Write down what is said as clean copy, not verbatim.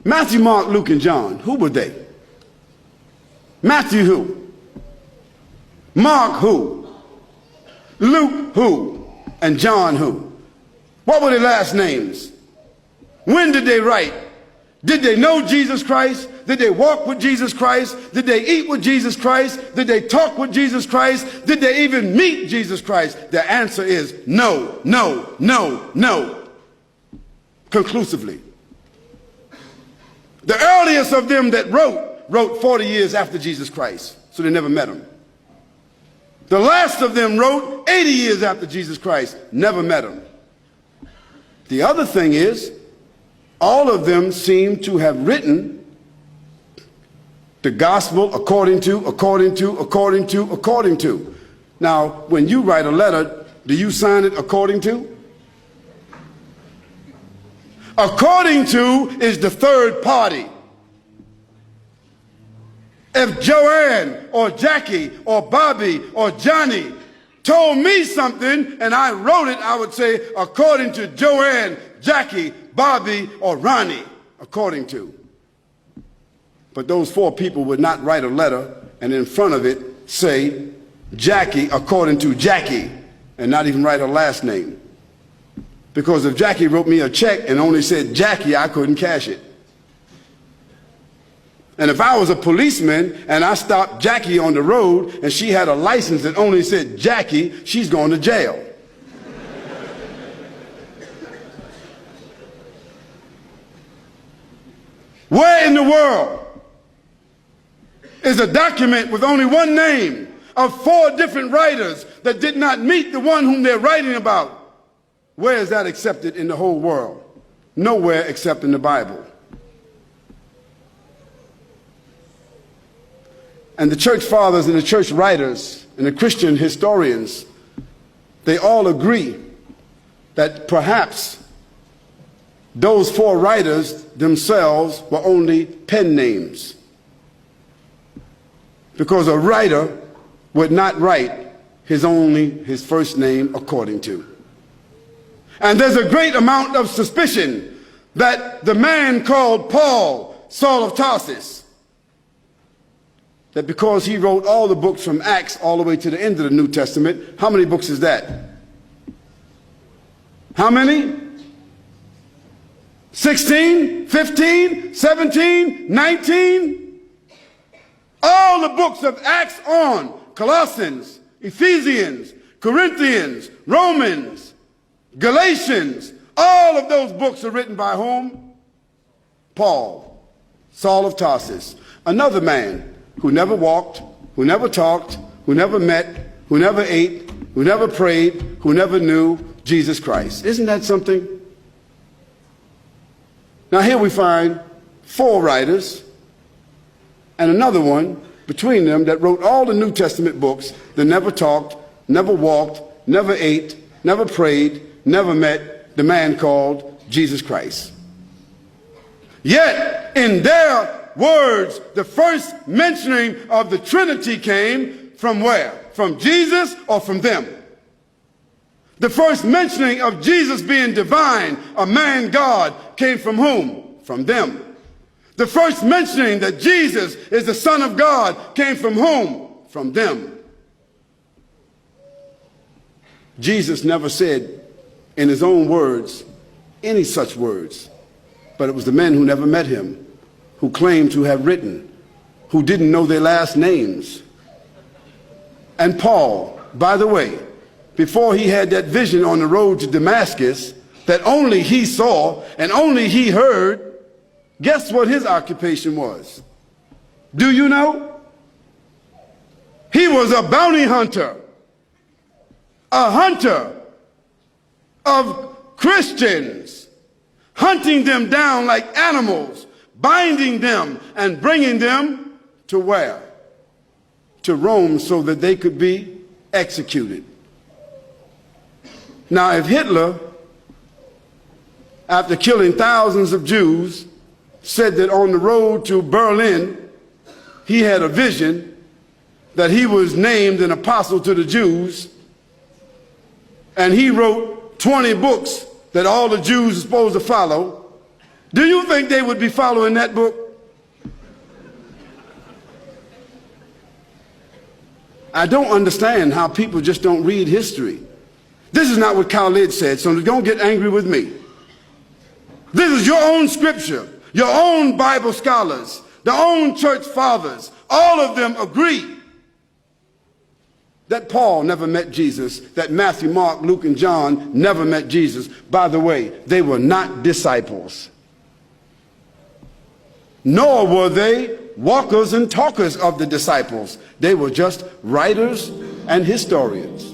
Matthew, Mark, Luke, and John, who were they? Matthew who? Mark who? Luke who? And John who? What were their last names? When did they write? Did they know Jesus Christ? Did they walk with Jesus Christ? Did they eat with Jesus Christ? Did they talk with Jesus Christ? Did they even meet Jesus Christ? The answer is no, no, no, no. Conclusively. The earliest of them that wrote 40 years after Jesus Christ, so they never met him. The last of them wrote 80 years after Jesus Christ, never met him. The other thing is, all of them seem to have written the gospel according to. Now, when you write a letter, do you sign it according to? According to is the third party. If Joanne or Jackie or Bobby or Johnny told me something and I wrote it, I would say according to Joanne, Jackie, Bobby, or Ronnie, according to. But those four people would not write a letter and in front of it say Jackie according to Jackie and not even write her last name. Because if Jackie wrote me a check and only said Jackie, I couldn't cash it. And if I was a policeman and I stopped Jackie on the road and she had a license that only said Jackie, she's going to jail. Where in the world is a document with only one name of four different writers that did not meet the one whom they're writing about? Where is that accepted in the whole world? Nowhere except in the Bible. And the church fathers and the church writers and the Christian historians, they all agree that perhaps those four writers themselves were only pen names. Because a writer would not write his first name according to. And there's a great amount of suspicion that the man called Paul, Saul of Tarsus, that because he wrote all the books from Acts all the way to the end of the New Testament, how many books is that? How many? 16, 15, 17, 19? All the books of Acts on, Colossians, Ephesians, Corinthians, Romans, Galatians, all of those books are written by whom? Paul, Saul of Tarsus, another man who never walked, who never talked, who never met, who never ate, who never prayed, who never knew Jesus Christ. Isn't that something? Now here we find four writers and another one between them that wrote all the New Testament books that never talked, never walked, never ate, never prayed, never met the man called Jesus Christ. Yet, in their words, the first mentioning of the Trinity came from where? From Jesus or from them? The first mentioning of Jesus being divine, a man God, came from whom? From them. The first mentioning that Jesus is the Son of God came from whom? From them. Jesus never said in his own words any such words, but it was the men who never met him, who claimed to have written, who didn't know their last names. And Paul, by the way, before he had that vision on the road to Damascus that only he saw and only he heard, guess what his occupation was? Do you know? He was a bounty hunter, a hunter of Christians, hunting them down like animals, binding them and bringing them to where? To Rome, so that they could be executed. Now, if Hitler, after killing thousands of Jews, said that on the road to Berlin, he had a vision that he was named an apostle to the Jews, and he wrote 20 books that all the Jews are supposed to follow, Do you think they would be following that book? I don't understand how people just don't read history. This is not what Khalid said, so don't get angry with me. This is your own scripture, your own Bible scholars, the own church fathers. All of them agree that Paul never met Jesus, that Matthew, Mark, Luke, and John never met Jesus. By the way, they were not disciples. Nor were they walkers and talkers of the disciples. They were just writers and historians.